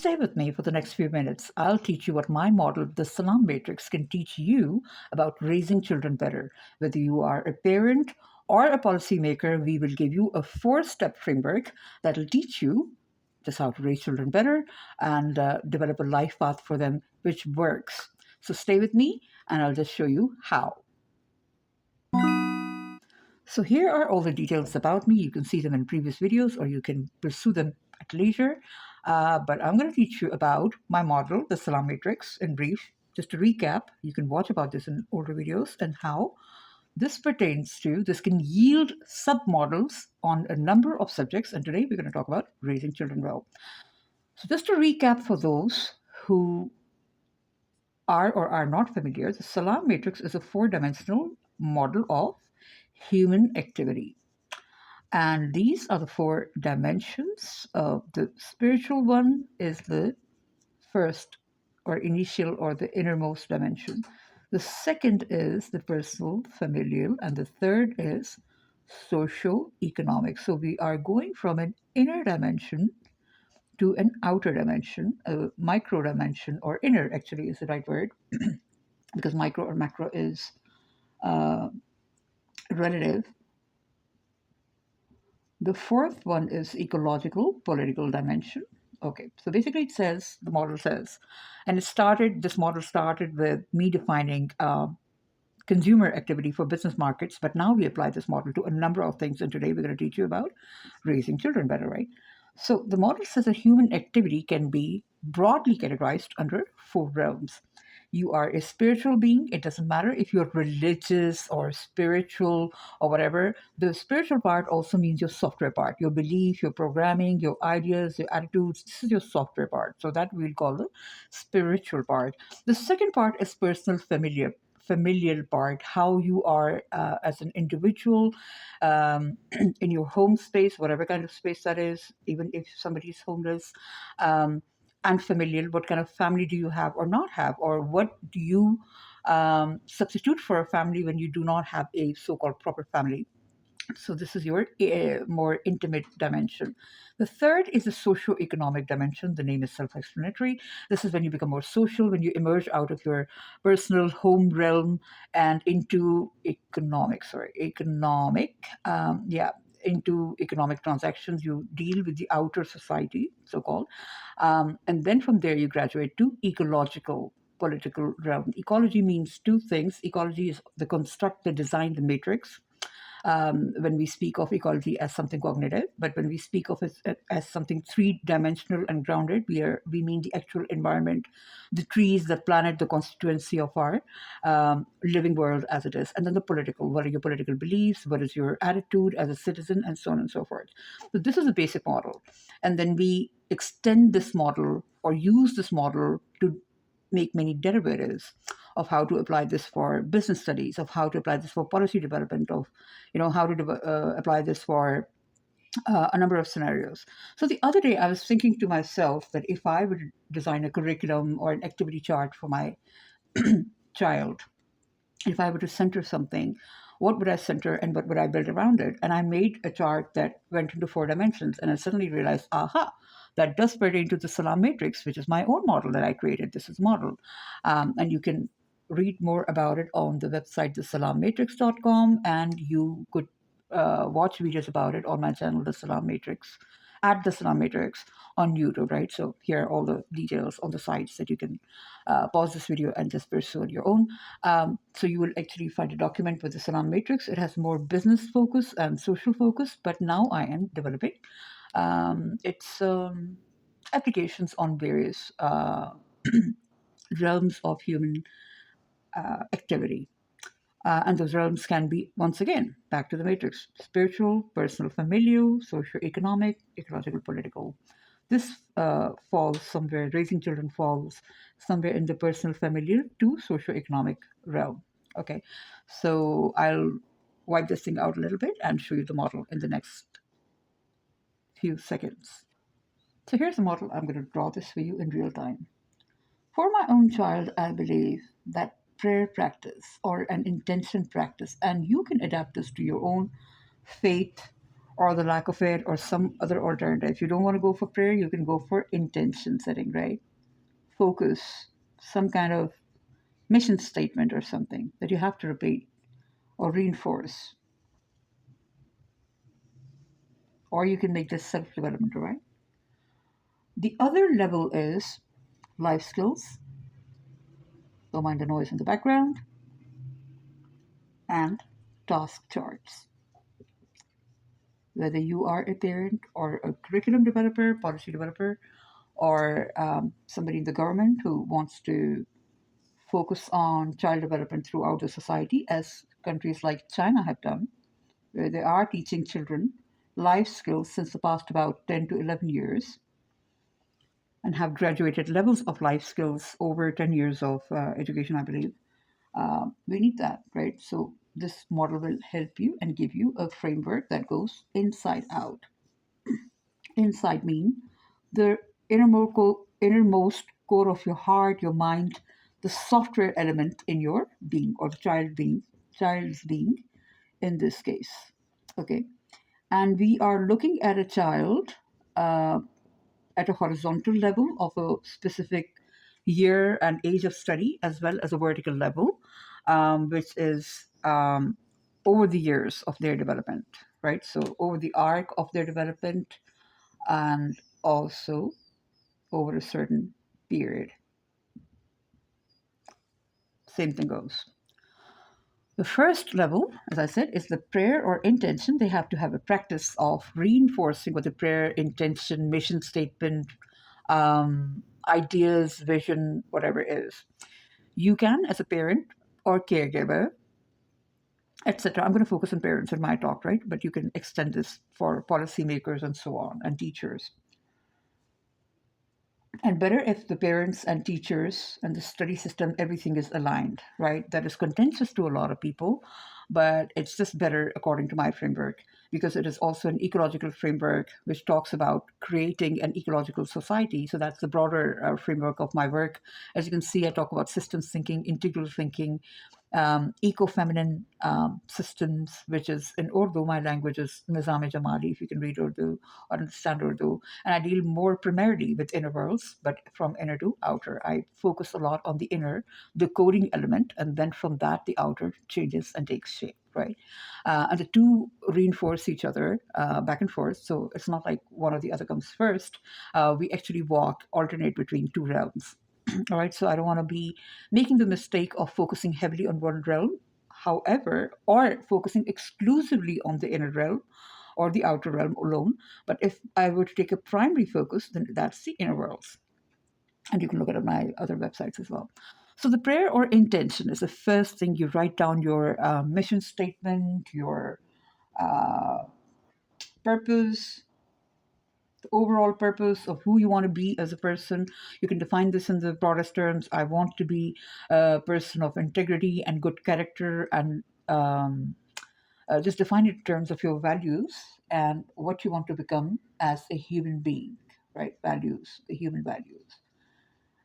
stay with me for the next few minutes. I'll teach you what my model, the Salaam Matrix, can teach you about raising children better. Whether you are a parent or a policymaker, we will give you a 4-step framework that'll teach you just how to raise children better and develop a life path for them which works. So stay with me and I'll just show you how. So here are all the details about me. You can see them in previous videos or you can pursue them at leisure. But I'm going to teach you about my model, the Salaam Matrix, in brief. Just to recap, you can watch about this in older videos and how this can yield submodels on a number of subjects. And today we're going to talk about raising children well. So just to recap for those who are or are not familiar, the Salaam Matrix is a 4-dimensional model of human activity. And these are the 4 dimensions. The spiritual one is the first or initial or the innermost dimension. The second is the personal, familial, and the third is socio-economic. So we are going from an inner dimension to an outer dimension, a micro dimension, or inner actually is the right word, because micro or macro is relative. The fourth one is ecological, political dimension. Okay, so basically the model says, and this model started with me defining consumer activity for business markets, but now we apply this model to a number of things, and today we're going to teach you about raising children better, right? So the model says that human activity can be broadly categorized under 4 realms. You are a spiritual being. It doesn't matter if you're religious or spiritual or whatever. The spiritual part also means your software part, your belief, your programming, your ideas, your attitudes. This is your software part. So that we'll call the spiritual part. The second part is personal familial part, how you are as an individual in your home space, whatever kind of space that is, even if somebody is homeless. And familial, what kind of family do you have or not have, or what do you substitute for a family when you do not have a so-called proper family. So this is your more intimate dimension. The third is the socio-economic dimension. The name is self-explanatory. This is when you become more social, when you emerge out of your personal home realm and into into economic transactions. You deal with the outer society, so-called. And then from there, you graduate to ecological, political realm. Ecology means 2 things. Ecology is the construct, the design, the matrix. When we speak of ecology as something cognitive, but when we speak of it as something 3-dimensional and grounded, we mean the actual environment, the trees, the planet, the constituency of our living world as it is. And then the political, what are your political beliefs, what is your attitude as a citizen, and so on and so forth. So this is a basic model. And then we extend this model or use this model to make many derivatives of how to apply this for business studies, of how to apply this for policy development, of how to apply this for a number of scenarios. So the other day I was thinking to myself that if I would design a curriculum or an activity chart for my child, if I were to center something, what would I center and what would I build around it? And I made a chart that went into 4 dimensions, and I suddenly realized, aha, that does pertain to the Salaam Matrix, which is my own model that I created. This is model. And you can read more about it on the website, thesalaammatrix.com, and you could watch videos about it on my channel, The Salaam Matrix, at The Salaam Matrix on YouTube, right? So here are all the details on the sites that you can pause this video and just pursue on your own. So you will actually find a document with the Salaam Matrix. It has more business focus and social focus, but now I am developing its applications on various realms of human activity. And those realms can be, once again, back to the matrix: spiritual, personal, familial, socio-economic, ecological, political. This falls somewhere, raising children falls somewhere in the personal, familial to socio-economic realm. Okay, so I'll wipe this thing out a little bit and show you the model in the next few seconds. So here's the model. I'm going to draw this for you in real time. For my own child, I believe that prayer practice or an intention practice, and you can adapt this to your own faith or the lack of it, or some other alternative. If you don't want to go for prayer, you can go for intention setting, right? Focus, some kind of mission statement or something that you have to repeat or reinforce. Or you can make this self development, right? The other level is life skills, don't mind the noise in the background, and task charts. Whether you are a parent or a curriculum developer, policy developer, or somebody in the government who wants to focus on child development throughout the society, as countries like China have done, where they are teaching children life skills since the past about 10 to 11 years and have graduated levels of life skills over 10 years of education, I believe. We need that, right? So, this model will help you and give you a framework that goes inside out. Inside mean the innermost core of your heart, your mind, the software element in your being or the child's being in this case. Okay, and we are looking at a child uh, at a horizontal level of a specific year and age of study, as well as a vertical level, which is over the years of their development, right? So over the arc of their development, and also over a certain period. Same thing goes. The first level, as I said, is the prayer or intention. They have to have a practice of reinforcing what the prayer, intention, mission statement, ideas, vision, whatever it is. You can, as a parent or caregiver, etc. I'm going to focus on parents in my talk, right? But you can extend this for policymakers and so on, and teachers. And better if the parents and teachers and the study system, everything is aligned, right? That is contentious to a lot of people, but it's just better according to my framework because it is also an ecological framework which talks about creating an ecological society. So that's the broader framework of my work. As you can see, I talk about systems thinking, integral thinking, eco-feminine systems, which is in Urdu, my language is Nizam-e-Jamali, if you can read Urdu or understand Urdu. And I deal more primarily with inner worlds, but from inner to outer. I focus a lot on the inner, the coding element, and then from that, the outer changes and takes shape, right? And the two reinforce each other back and forth. So it's not like one or the other comes first. We actually alternate between two realms. All right, so I don't want to be making the mistake of focusing heavily on one realm, however, or focusing exclusively on the inner realm or the outer realm alone. But if I were to take a primary focus, then that's the inner worlds. And you can look at my other websites as well. So the prayer or intention is the first thing you write down your mission statement, your uh, purpose, the overall purpose of who you want to be as a person. You can define this in the broadest terms. I want to be a person of integrity and good character, and just define it in terms of your values and what you want to become as a human being, right? Values, the human values.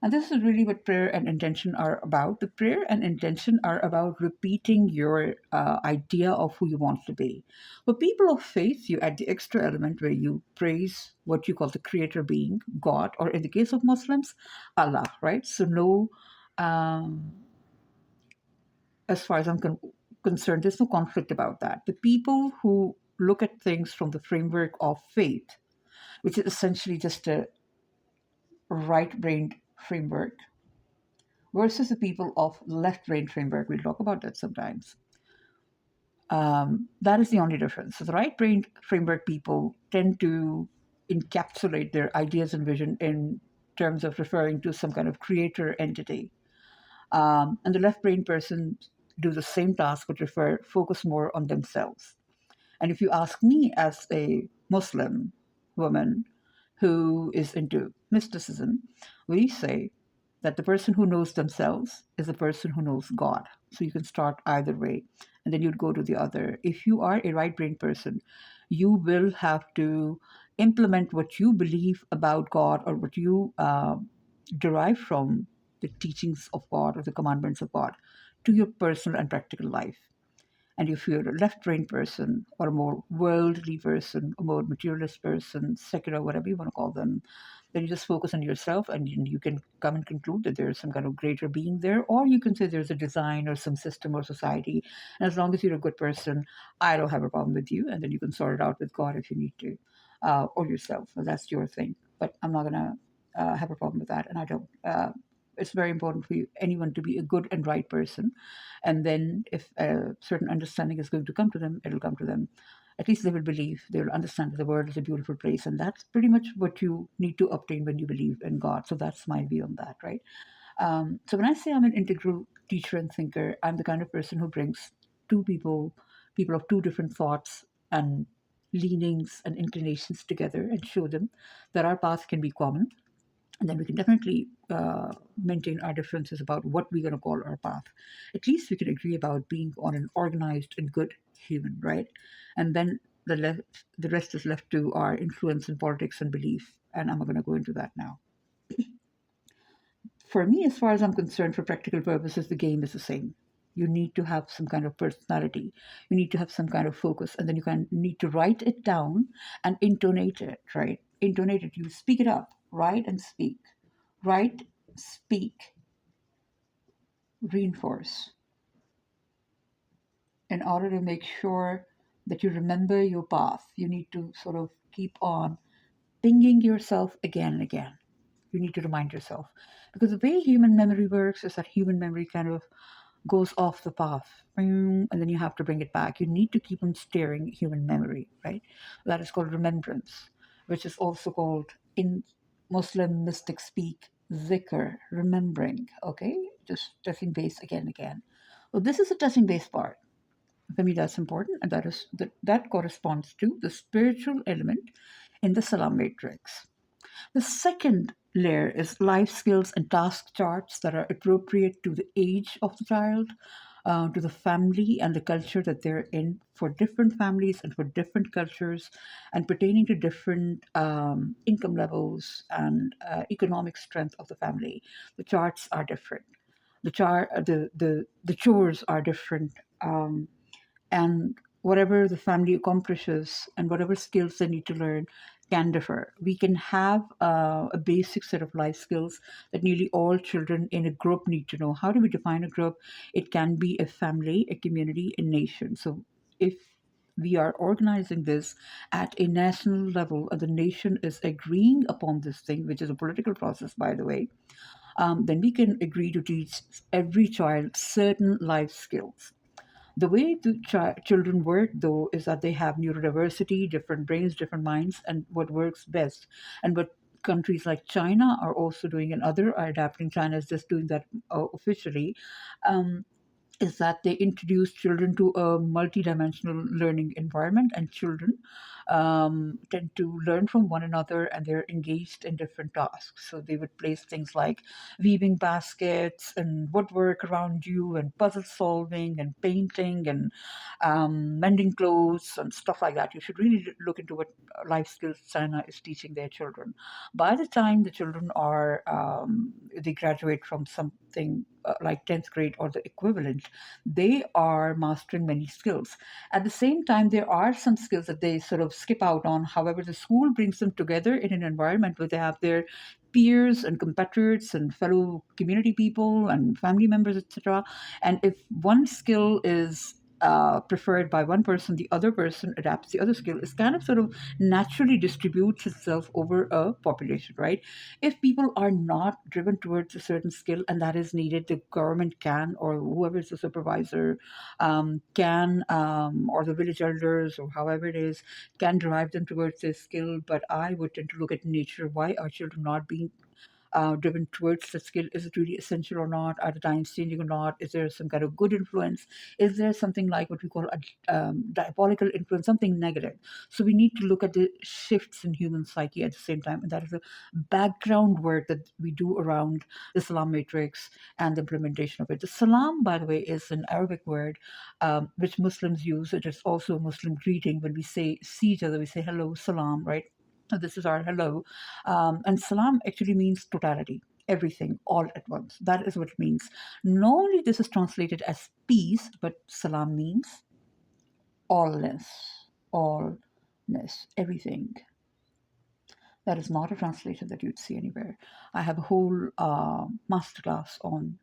And this is really what prayer and intention are about. The prayer and intention are about repeating your idea of who you want to be. For people of faith, you add the extra element where you praise what you call the creator being, God, or in the case of Muslims, Allah, right? So, no, um, as far as concerned, there's no conflict about that. The people who look at things from the framework of faith, which is essentially just a right brained framework, versus the people of left brain framework. We'll talk about that sometimes. That is the only difference. So the right brain framework people tend to encapsulate their ideas and vision in terms of referring to some kind of creator entity. And the left brain person do the same task but focus more on themselves. And if you ask me as a Muslim woman who is into mysticism, we say that the person who knows themselves is the person who knows God. So you can start either way, and then you'd go to the other. If you are a right brain person, you will have to implement what you believe about God or what you derive from the teachings of God or the commandments of God to your personal and practical life. And if you're a left brain person or a more worldly person, a more materialist person, secular, whatever you want to call them, then you just focus on yourself and you can come and conclude that there's some kind of greater being there, or you can say there's a design or some system or society. And as long as you're a good person, I don't have a problem with you. And then you can sort it out with God if you need to, or yourself. So that's your thing. But I'm not going to have a problem with that. And I don't. It's very important for you, anyone to be a good and right person. And then if a certain understanding is going to come to them, it'll come to them. At least they will believe, they will understand that the world is a beautiful place. And that's pretty much what you need to obtain when you believe in God. So that's my view on that, right? So when I say I'm an integral teacher and thinker, I'm the kind of person who brings two people, people of two different thoughts and leanings and inclinations together and show them that our path can be common, and then we can definitely maintain our differences about what we're going to call our path. At least we can agree about being on an organized and good human, right? And then the rest is left to our influence in politics and belief. And I'm not going to go into that now. For me, as far as I'm concerned, for practical purposes, the game is the same. You need to have some kind of personality. You need to have some kind of focus, and then you can need to write it down and intonate it, right? Intonate it. You speak it up. Write and speak. Write, speak, reinforce in order to make sure that you remember your path. You need to sort of keep on pinging yourself again and again. You need to remind yourself. Because the way human memory works is that human memory kind of goes off the path, and then you have to bring it back. You need to keep on steering human memory, right? That is called remembrance, which is also called, in Muslim mystic speak, zikr, remembering, okay? Just touching base again and again. Well, this is the touching base part. For me, that's important, and that corresponds to the spiritual element in the Salam matrix. The second layer is life skills and task charts that are appropriate to the age of the child, to the family and the culture that they're in, for different families and for different cultures, and pertaining to different income levels and economic strength of the family. The charts are different. The chores are different. And whatever the family accomplishes and whatever skills they need to learn can differ. We can have a basic set of life skills that nearly all children in a group need to know. How do we define a group? It can be a family, a community, a nation. So if we are organizing this at a national level and the nation is agreeing upon this thing, which is a political process, by the way, then we can agree to teach every child certain life skills. The way the children work, though, is that they have neurodiversity, different brains, different minds, and what works best. And what countries like China are also doing, and other are adapting, China is just doing that officially, um, is that they introduce children to a multidimensional learning environment, and children tend to learn from one another, and they're engaged in different tasks. So they would place things like weaving baskets and woodwork around you, and puzzle solving and painting and mending clothes and stuff like that. You should really look into what life skills China is teaching their children. By the time the children are they graduate from something like 10th grade or the equivalent, they are mastering many skills. At the same time, there are some skills that they sort of skip out on. However, the school brings them together in an environment where they have their peers and competitors and fellow community people and family members, etc. And if one skill is preferred by one person, the other person adapts the other skill. It's kind of sort of naturally distributes itself over a population, right? If people are not driven towards a certain skill and that is needed, the government can, or whoever is the supervisor or the village elders, or however it is, can drive them towards this skill. But I would tend to look at nature. Why are children not being driven towards the skill? Is it really essential or not? Are the times changing or not? Is there some kind of good influence? Is there something like what we call a diabolical influence, something negative? So we need to look at the shifts in human psyche at the same time. And that is the background work that we do around the Salam matrix and the implementation of it. The Salam, by the way, is an Arabic word which Muslims use. It is also a Muslim greeting. When we say see each other, we say hello, Salam, right? So this is our hello. And salam actually means totality, everything, all at once. That is what it means. Not only this is translated as peace, but salam means allness, allness, everything. That is not a translation that you'd see anywhere. I have a whole masterclass on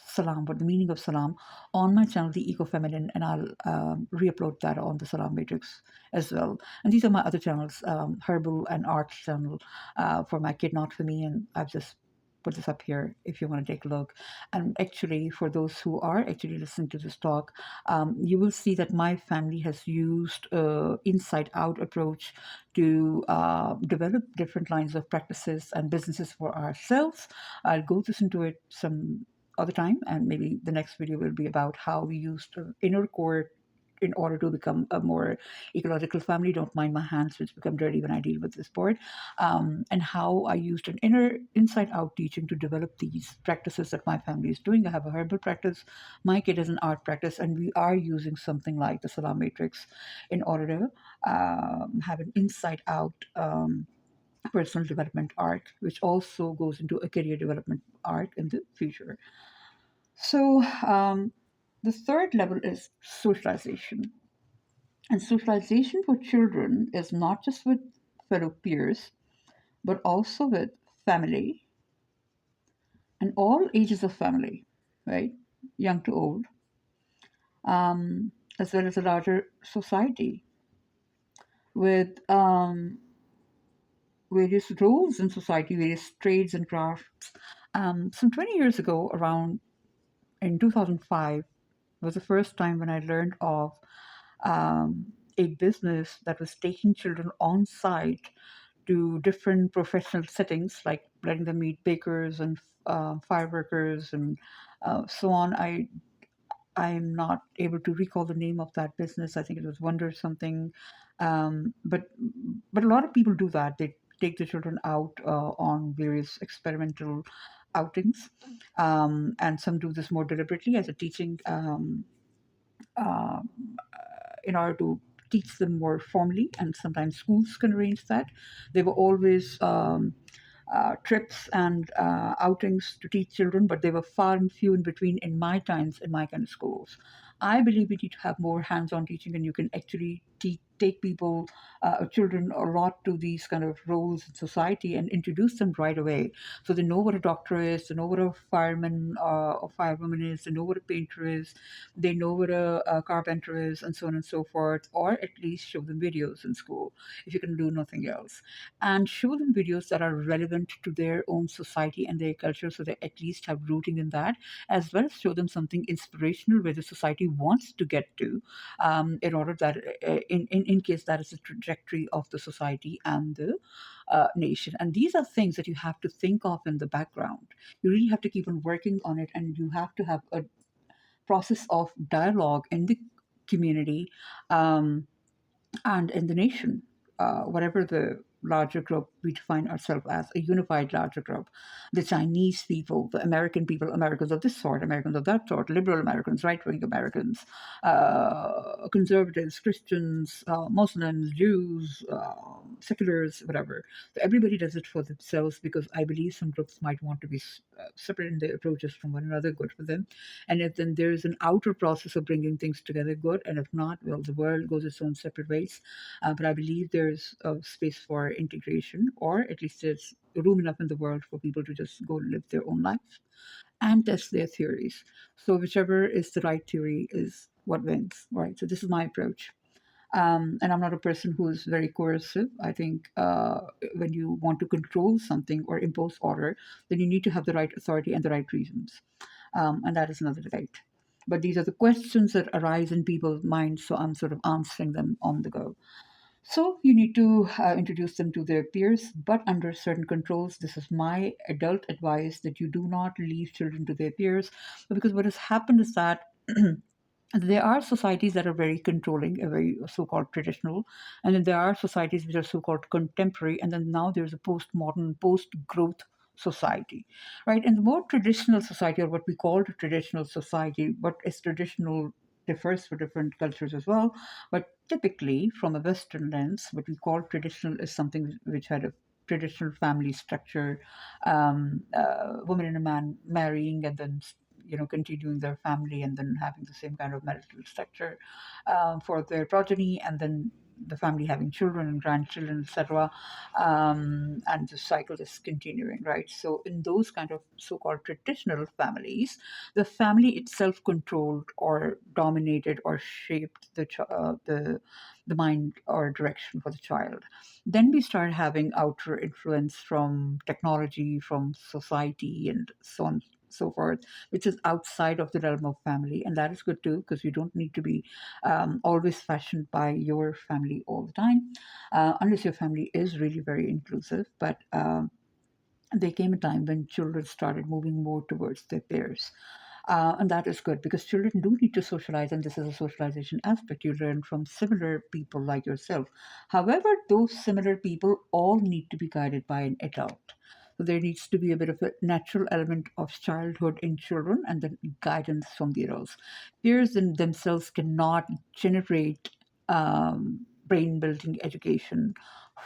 Salaam, but the meaning of Salaam on my channel, The Eco Feminine, and I'll re-upload that on the Salaam Matrix as well. And these are my other channels, Herbal and Art channel for my kid, not for me, and I've just put this up here if you want to take a look. And actually, for those who are actually listening to this talk, you will see that my family has used inside out approach to develop different lines of practices and businesses for ourselves. I'll go this into it some other time, and maybe the next video will be about how we used inner core in order to become a more ecological family. Don't mind my hands, which become dirty when I deal with this board, and how I used an inner inside out teaching to develop these practices that my family is doing. I have a herbal practice, my kid has an art practice, and we are using something like the Salaam Matrix in order to have an inside out personal development arc, which also goes into a career development arc in the future. So, the third level is socialization. And socialization for children is not just with fellow peers, but also with family and all ages of family, right? Young to old, as well as a larger society with various roles in society, various trades and crafts. Some 20 years ago, around in 2005, was the first time when I learned of a business that was taking children on site to different professional settings, like letting them meet bakers and fireworkers and so on. I'm not able to recall the name of that business. I think it was Wonder something, but a lot of people do that. They take the children out on various experimental outings, and some do this more deliberately as a teaching uh, in order to teach them more formally, and sometimes schools can arrange that. There were always trips and outings to teach children, but they were far and few in between in my times in my kind of schools. I believe we need to have more hands-on teaching, and you can actually take people, children, a lot to these kind of roles in society and introduce them right away, so they know what a doctor is, they know what a fireman or firewoman is, they know what a painter is, they know what a carpenter is, and so on and so forth. Or at least show them videos in school if you can do nothing else, and show them videos that are relevant to their own society and their culture, so they at least have rooting in that, as well as show them something inspirational where the society wants to get to, in order that in case that is the trajectory of the society and the nation. And these are things that you have to think of in the background. You really have to keep on working on it, and you have to have a process of dialogue in the community, um, and in the nation, whatever the larger group we define ourselves as, a unified larger group. The Chinese people, the American people, Americans of this sort, Americans of that sort, liberal Americans, right wing Americans, conservatives, Christians, Muslims, Jews, seculars, whatever. So everybody does it for themselves, because I believe some groups might want to be separate in their approaches from one another, good for them. And if then there is an outer process of bringing things together, good. And if not, well, the world goes its own separate ways. But I believe there's a space for integration, or at least there's room enough in the world for people to just go live their own life and test their theories. So whichever is the right theory is what wins, right? So this is my approach. And I'm not a person who is very coercive. I think when you want to control something or impose order, then you need to have the right authority and the right reasons. And that is another debate. But these are the questions that arise in people's minds, so I'm sort of answering them on the go. So you need to introduce them to their peers, but under certain controls. This is my adult advice, that you do not leave children to their peers, because what has happened is that there are societies that are very controlling, very so-called traditional, and then there are societies which are so-called contemporary, and then now there's a postmodern, post-growth society, right? And the more traditional society, or what we call the traditional society, what is traditional differs for different cultures as well, but typically from a Western lens, what we call traditional is something which had a traditional family structure, woman and a man marrying, and then continuing their family and then having the same kind of marital structure for their progeny, and then the family having children and grandchildren, etc. And the cycle is continuing, right? So in those kind of so-called traditional families, the family itself controlled or dominated or shaped the mind or direction for the child. Then we start having outer influence from technology, from society, and so on, so forth, which is outside of the realm of family. And that is good too, because you don't need to be always fashioned by your family all the time, unless your family is really very inclusive. But there came a time when children started moving more towards their peers. And that is good because children do need to socialize, and this is a socialization aspect. You learn from similar people like yourself. However, those similar people all need to be guided by an adult. So there needs to be a bit of a natural element of childhood in children and then guidance from the adults. Peers in themselves cannot generate brain building education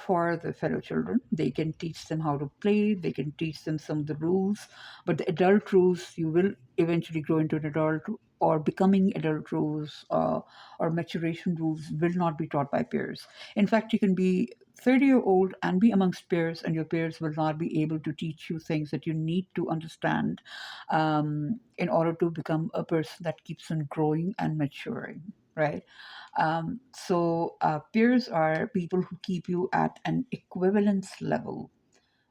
for the fellow children. They can teach them how to play, they can teach them some of the rules, but the adult rules, you will eventually grow into an adult, or becoming adult rules or maturation rules will not be taught by peers. In fact, you can be 30-year-old and be amongst peers, and your peers will not be able to teach you things that you need to understand in order to become a person that keeps on growing and maturing, right? So peers are people who keep you at an equivalence level,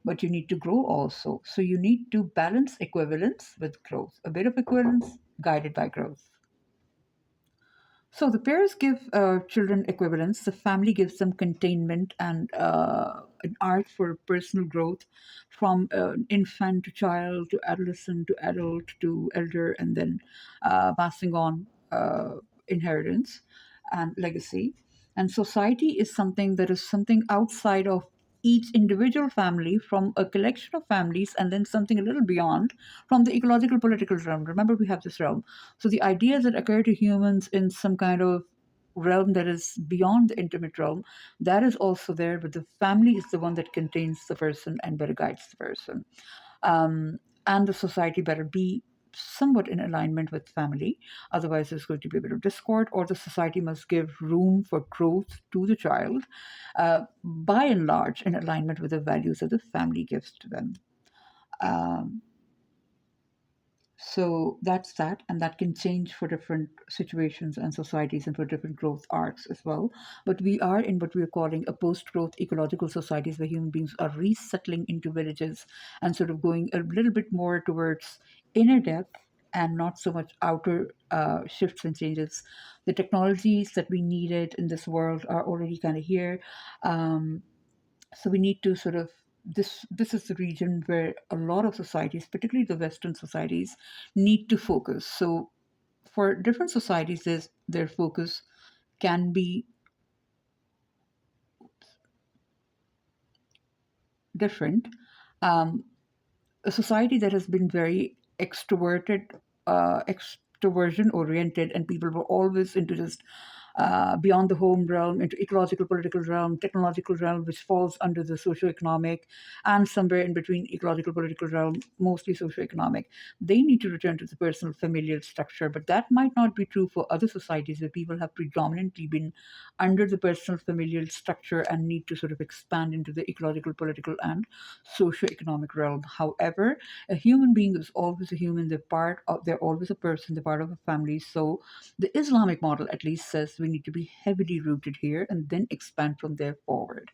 but you need to grow also. So you need to balance equivalence with growth, a bit of equivalence guided by growth. So the peers give children equivalence, the family gives them containment and an art for personal growth from infant to child to adolescent to adult to elder, and then passing on inheritance and legacy. And society is something that is something outside of each individual family, from a collection of families, and then something a little beyond from the ecological political realm. Remember, we have this realm. So the ideas that occur to humans in some kind of realm that is beyond the intimate realm, that is also there, but the family is the one that contains the person and better guides the person. And the society better be somewhat in alignment with family. Otherwise, there's going to be a bit of discord, or the society must give room for growth to the child, by and large, in alignment with the values that the family gives to them. Um, so that's that, and that can change for different situations and societies and for different growth arcs as well. But we are in what we are calling a post growth ecological societies where human beings are resettling into villages and sort of going a little bit more towards inner depth and not so much outer shifts and changes. The technologies that we needed in this world are already kind of here. So we need to sort of, this is the region where a lot of societies, particularly the Western societies, need to focus. So for different societies, their focus can be different. Um, a society that has been very extroverted, extroversion oriented, and people were always into just beyond the home realm, into ecological, political realm, technological realm, which falls under the socio-economic, and somewhere in between ecological, political realm, mostly socio-economic. They need to return to the personal familial structure, but that might not be true for other societies where people have predominantly been under the personal familial structure and need to sort of expand into the ecological, political, and socio-economic realm. However, a human being is always a human. They're always a person. They're part of a family. So the Islamic model at least says we need to be heavily rooted here and then expand from there forward,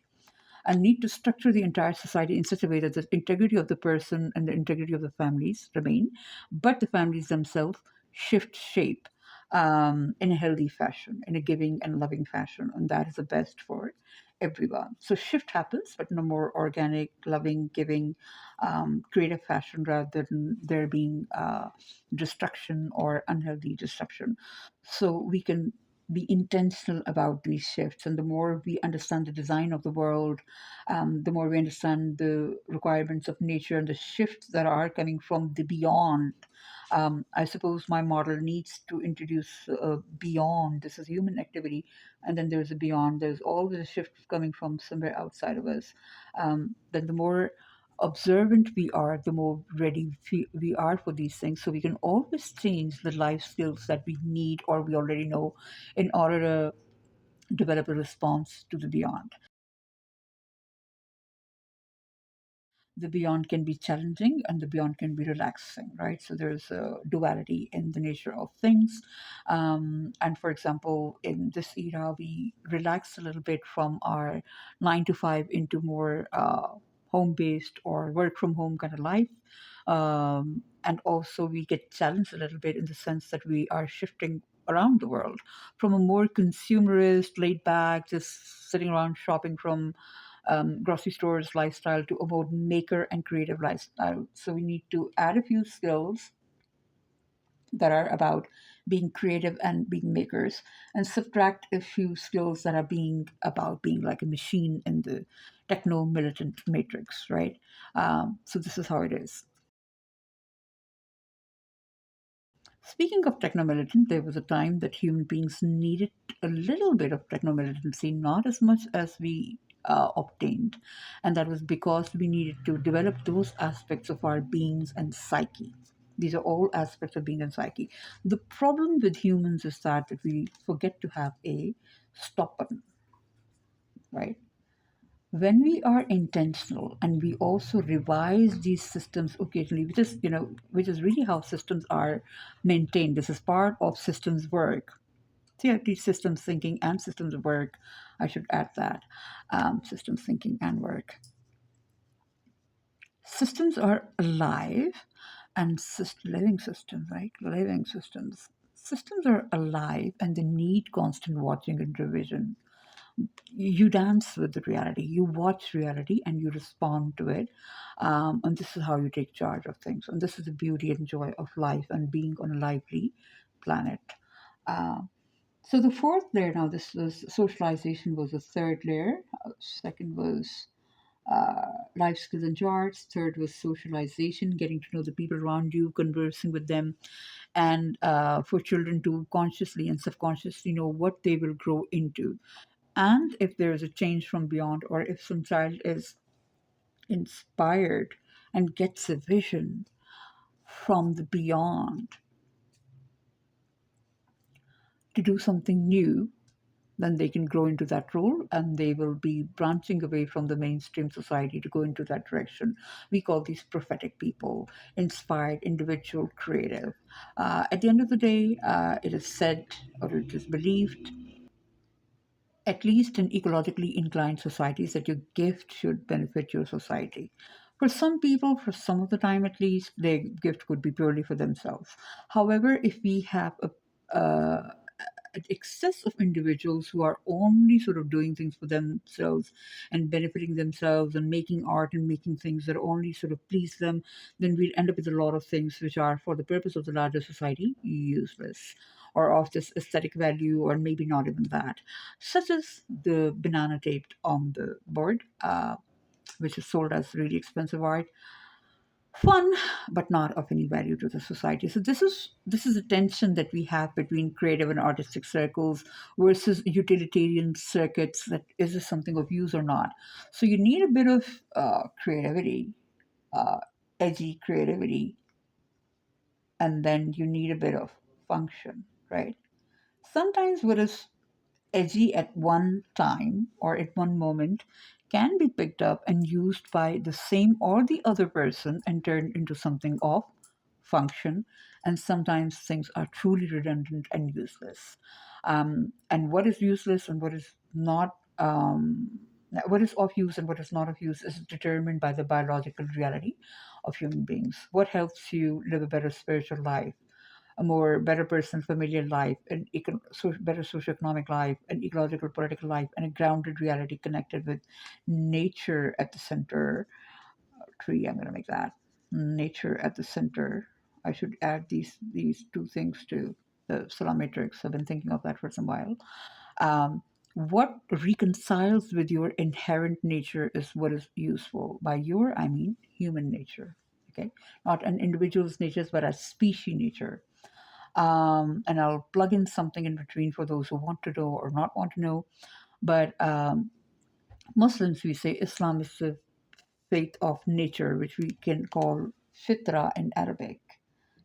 and need to structure the entire society in such a way that the integrity of the person and the integrity of the families remain, but the families themselves shift shape in a healthy fashion, in a giving and loving fashion, and that is the best for everyone. So shift happens, but in a more organic, loving, giving, creative fashion rather than there being destruction or unhealthy disruption. So we can be intentional about these shifts. And the more we understand the design of the world, the more we understand the requirements of nature and the shifts that are coming from the beyond. I suppose my model needs to introduce beyond. This is human activity, and then there's a beyond. There's always a shift coming from somewhere outside of us. Then the more observant we are, the more ready we are for these things. So we can always change the life skills that we need or we already know in order to develop a response to the beyond. The beyond can be challenging and the beyond can be relaxing, right? So there's a duality in the nature of things. And for example, in this era, we relax a little bit from our 9 to 5 into more home based or work from home kind of life. And also, we get challenged a little bit in the sense that we are shifting around the world from a more consumerist, laid back, just sitting around shopping from grocery stores lifestyle to a more maker and creative lifestyle. So we need to add a few skills that are about being creative and being makers, and subtract a few skills that are being about being like a machine in the techno militant matrix, right? So this is how it is. Speaking of technomilitant, there was a time that human beings needed a little bit of technomilitancy, not as much as we obtained. And that was because we needed to develop those aspects of our beings and psyche. These are all aspects of being and psyche. The problem with humans is that we forget to have a stop button, right? When we are intentional and we also revise these systems occasionally, which is really how systems are maintained. This is part of systems work. Theory, systems thinking and systems work. I should add that. Systems thinking and work. Systems are alive and living systems, right? Living systems. Systems are alive and they need constant watching and revision. You dance with the reality, you watch reality and you respond to it. And this is how you take charge of things. And this is the beauty and joy of life and being on a lively planet. Uh, so the fourth layer now, this was socialization, was the third layer. Second was life skills and charts. Third was socialization, getting to know the people around you, conversing with them, and for children to consciously and subconsciously know what they will grow into. And if there is a change from beyond, or if some child is inspired and gets a vision from the beyond to do something new, then they can grow into that role and they will be branching away from the mainstream society to go into that direction. We call these prophetic people, inspired, individual, creative. At the end of the day, it is said or it is believed, at least in ecologically inclined societies, that your gift should benefit your society. For some people, for some of the time at least, their gift could be purely for themselves. However, if we have an excess of individuals who are only sort of doing things for themselves and benefiting themselves and making art and making things that only sort of please them, then we'll end up with a lot of things which are, for the purpose of the larger society, useless or of just aesthetic value, or maybe not even that, such as the banana taped on the board, which is sold as really expensive art, fun but not of any value to the society. So this is a tension that we have between creative and artistic circles versus utilitarian circuits, that is this something of use or not. So you need a bit of creativity, uh, edgy creativity, and then you need a bit of function, right? Sometimes what is edgy at one time or at one moment can be picked up and used by the same or the other person and turned into something of function. And sometimes things are truly redundant and useless. And what is useless and what is not, what is of use and what is not of use, is determined by the biological reality of human beings. What helps you live a better spiritual life, a more better personal familial life, better socioeconomic life, an ecological political life, and a grounded reality connected with nature at the center. Tree, I'm going to make that nature at the center. I should add these two things to the Salaam matrix. I've been thinking of that for some while. What reconciles with your inherent nature is what is useful. By your, I mean human nature. Okay, not an individual's nature, but a species nature. And I'll plug in something in between for those who want to know or not want to know. But Muslims, we say Islam is the faith of nature, which we can call fitra in Arabic,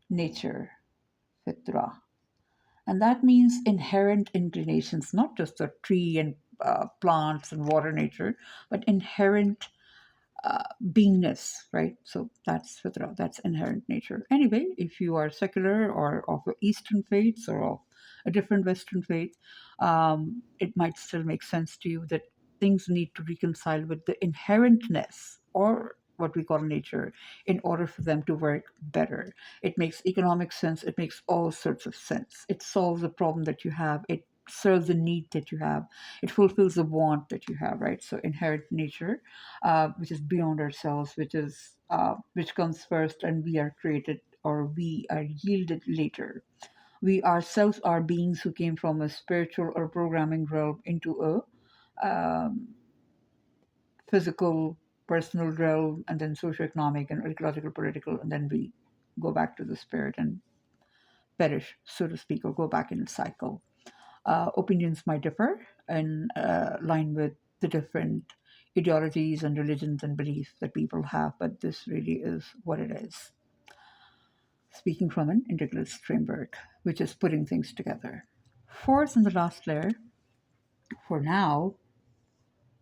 nature, fitra. And that means inherent inclinations, not just the tree and plants and water nature, but inherent beingness, right? So that's fitra, that's inherent nature. Anyway, if you are secular or of Eastern faiths or of a different Western faith, it might still make sense to you that things need to reconcile with the inherentness or what we call nature in order for them to work better. It makes economic sense. It makes all sorts of sense. It solves the problem that you have. It serves the need that you have. It fulfills the want that you have, right? So inherent nature, which is beyond ourselves, which comes first, and we are created or we are yielded later. We ourselves are beings who came from a spiritual or programming realm into a physical, personal realm, and then socioeconomic and ecological, political, and then we go back to the spirit and perish, so to speak, or go back in a cycle. Opinions might differ in line with the different ideologies and religions and beliefs that people have, but this really is what it is. Speaking from an integralist framework, which is putting things together. Fourth and the last layer, for now,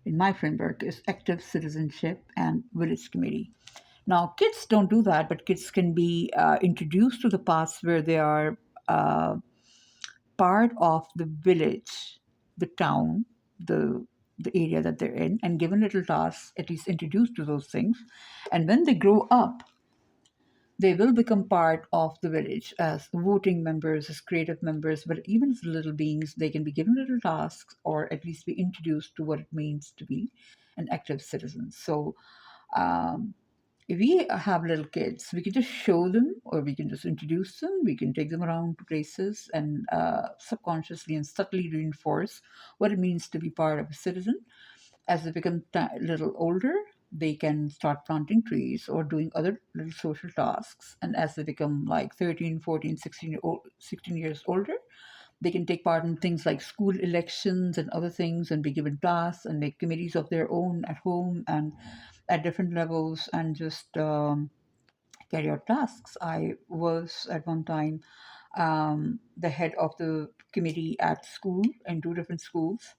in my framework, is active citizenship and village committee. Now, kids don't do that, but kids can be introduced to the paths where they are uh, part of the village, the town, the area that they're in, and given little tasks, at least introduced to those things. And when they grow up, they will become part of the village as voting members, as creative members, but even as little beings, they can be given little tasks or at least be introduced to what it means to be an active citizen. So um, if we have little kids, we can just show them or we can just introduce them. We can take them around to places and subconsciously and subtly reinforce what it means to be part of a citizen. As they become a little older, they can start planting trees or doing other little social tasks. And as they become like 13, 14, 16 years older, they can take part in things like school elections and other things and be given tasks and make committees of their own at home and at different levels and just carry out tasks. I was at one time the head of the committee at school in two different schools.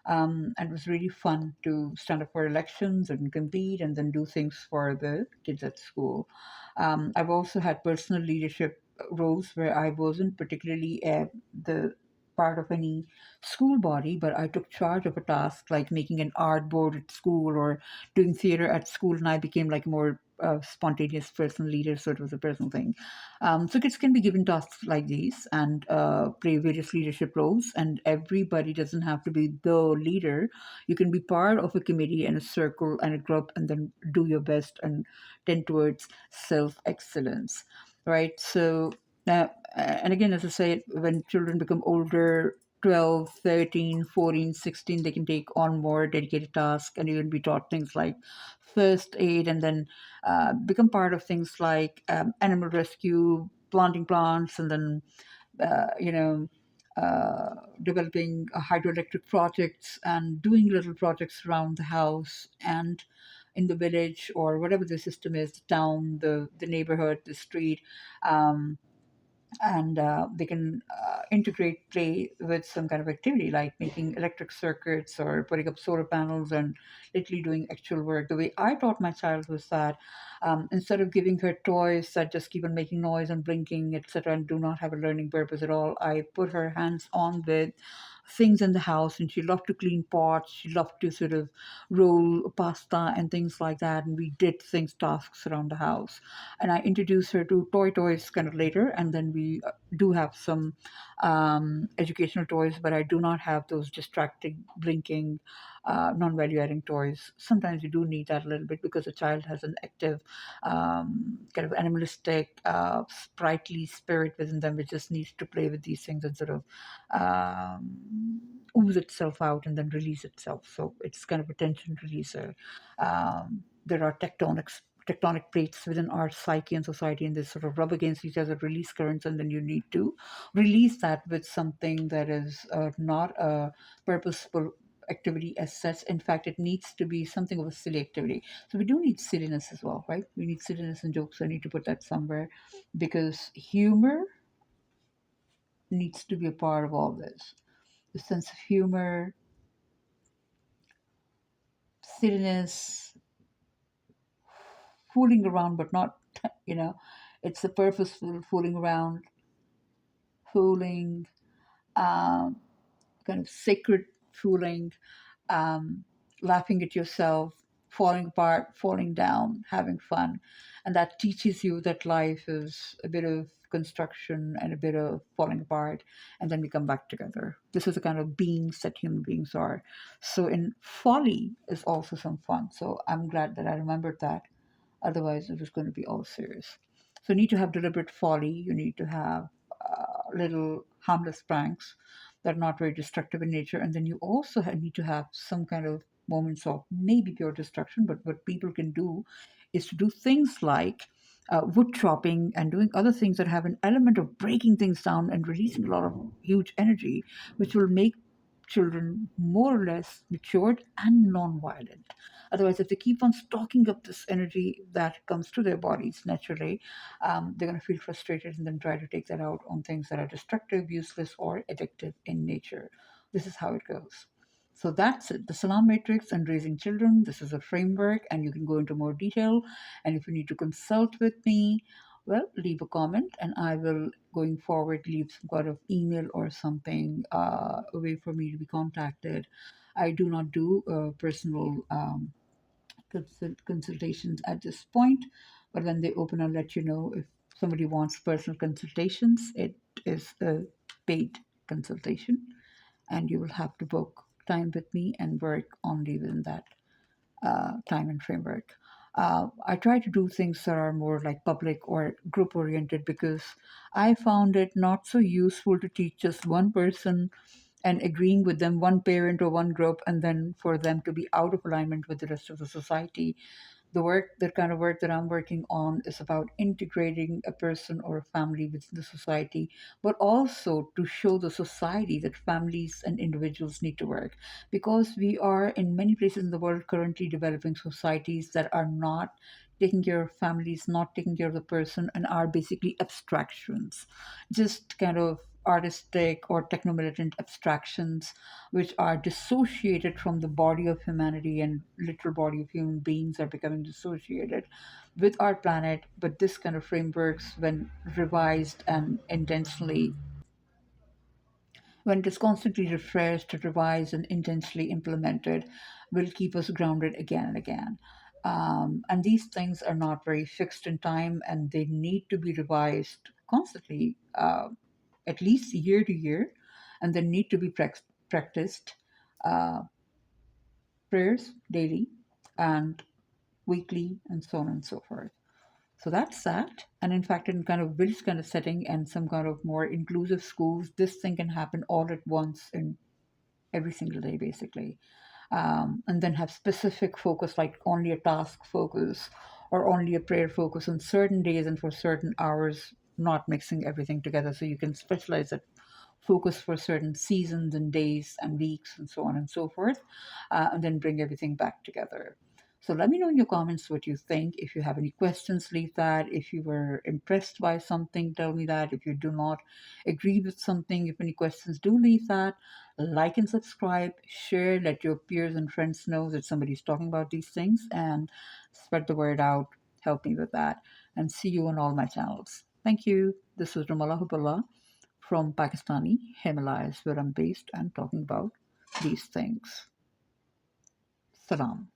And it was really fun to stand up for elections and compete and then do things for the kids at school. I've also had personal leadership roles where I wasn't particularly the part of any school body, but I took charge of a task like making an art board at school or doing theater at school, and I became like a more spontaneous personal leader, so it was a personal thing. So kids can be given tasks like these and play various leadership roles, and everybody doesn't have to be the leader. You can be part of a committee and a circle and a group, and then do your best and tend towards self excellence, right? So, and again, as I say, when children become older, 12, 13, 14, 16, they can take on more dedicated tasks and even be taught things like first aid and then become part of things like animal rescue, planting plants, and then, you know, developing hydroelectric projects and doing little projects around the house and in the village or whatever the system is, the town, the neighborhood, the street. And they can integrate play with some kind of activity like making electric circuits or putting up solar panels and literally doing actual work. The way I taught my child was that instead of giving her toys that just keep on making noise and blinking, etc., and do not have a learning purpose at all, I put her hands on with things in the house, and she loved to clean pots, she loved to sort of roll pasta and things like that, and we did things tasks around the house. And I introduced her to toys kind of later, and then we do have some educational toys, but I do not have those distracting, blinking, non-value adding toys. Sometimes you do need that a little bit because a child has an active, kind of animalistic, sprightly spirit within them, which just needs to play with these things and sort of ooze itself out and then release itself. So it's kind of a tension releaser. There are tectonic plates within our psyche and society, and they sort of rub against each other, release currents, and then you need to release that with something that is not a purposeful activity as such. In fact, it needs to be something of a silly activity. So we do need silliness as well, right? We need silliness and jokes. I need to put that somewhere because humor needs to be a part of all this. The sense of humor, silliness, fooling around, but not, you know, it's a purposeful fooling around, fooling, um, kind of sacred fooling, um, laughing at yourself, falling apart, falling down, having fun. And that teaches you that life is a bit of construction and a bit of falling apart, and then we come back together. This is the kind of beings that human beings are. So, in folly is also some fun. So, I'm glad that I remembered that. Otherwise, it was going to be all serious. So, you need to have deliberate folly. You need to have little harmless pranks that are not very destructive in nature. And then you also need to have some kind of moments of maybe pure destruction. But what people can do is to do things like wood chopping and doing other things that have an element of breaking things down and releasing a lot of huge energy, which will make children more or less matured and non-violent. Otherwise, if they keep on stocking up this energy that comes to their bodies naturally, they're going to feel frustrated and then try to take that out on things that are destructive, useless, or addictive in nature. This is how it goes. So that's it. The Salam Matrix and Raising Children. This is a framework, and you can go into more detail. And if you need to consult with me, well, leave a comment, and I will, going forward, leave some kind of email or something, a way for me to be contacted. I do not do personal consultations at this point, but when they open, I'll let you know. If somebody wants personal consultations, it is a paid consultation, and you will have to book time with me and work only within that time and framework. I try to do things that are more like public or group oriented because I found it not so useful to teach just one person and agreeing with them, one parent or one group, and then for them to be out of alignment with the rest of the society. The kind of work that I'm working on is about integrating a person or a family within the society, but also to show the society that families and individuals need to work. Because we are in many places in the world currently developing societies that are not taking care of families, not taking care of the person, and are basically abstractions, just kind of artistic or techno-militant abstractions which are dissociated from the body of humanity, and literal body of human beings are becoming dissociated with our planet. But this kind of frameworks, when revised and intentionally, when it is constantly refreshed, revised, and intentionally implemented, will keep us grounded again and again. And these things are not very fixed in time, and they need to be revised constantly, at least year to year, and they need to be practiced. Uh, Prayers daily and weekly, and so on and so forth. So that's that. And in fact, in kind of village kind of setting and some kind of more inclusive schools, this thing can happen all at once in every single day, basically. And then have specific focus, like only a task focus or only a prayer focus on certain days and for certain hours, not mixing everything together. So you can specialize it, focus for certain seasons and days and weeks and so on and so forth, and then bring everything back together. So let me know in your comments what you think. If you have any questions, leave that. If you were impressed by something, tell me that. If you do not agree with something, if any questions, do leave that. Like and subscribe, share, let your peers and friends know that somebody's talking about these things, and spread the word out. Help me with that. And see you on all my channels. Thank you. This is Ramala Hubb'Allah from Pakistani Himalayas, where I'm based and talking about these things. Salam.